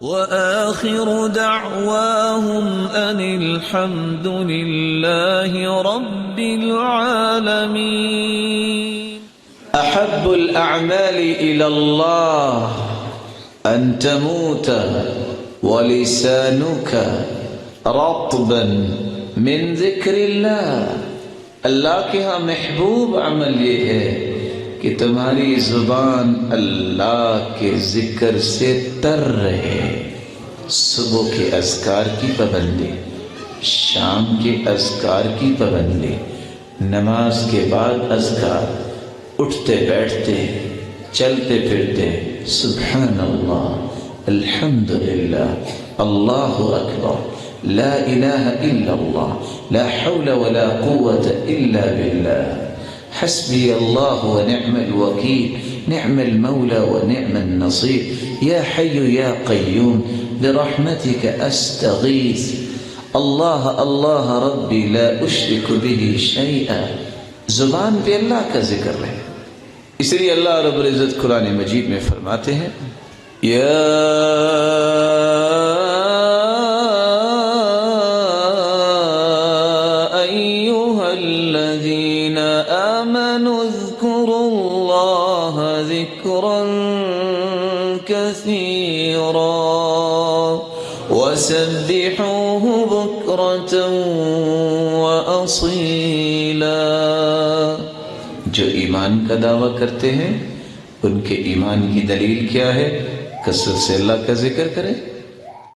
وآخر دعواهم أن الحمد لله رب العالمين. أحب الأعمال إلى الله أن تموت ولسانك رطبا من ذكر الله. اللہ کے ہاں محبوب عمل یہ ہے کہ تمہاری زبان اللہ کے ذکر سے تر رہے. صبح کے اذکار کی پابندی، شام کے اذکار کی پابندی، نماز کے بعد اذکار، اٹھتے بیٹھتے چلتے پھرتے سبحان اللہ، الحمدللہ، اللہ اکبر، لا الہ الا اللہ، لا حول ولا قوة الا باللہ، حسبی اللہ ونعم الوکیل، نعم المولى ونعم النصير، یا حی یا قیوم برحمتك استغیث، اللہ اللہ ربی لا اشرک به شیئا. زبان پہ اللہ کا ذکر رہے. اس لیے اللہ رب العزت قرآن مجید میں فرماتے ہیں یا ایھا الذین آمنوا اذکروا اللہ ذکرا کثیرا وسبحوہ بکرۃ وأصیلا. جو ایمان کا دعویٰ کرتے ہیں ان کے ایمان کی دلیل کیا ہے؟ کثرت سے اللہ کا ذکر کریں.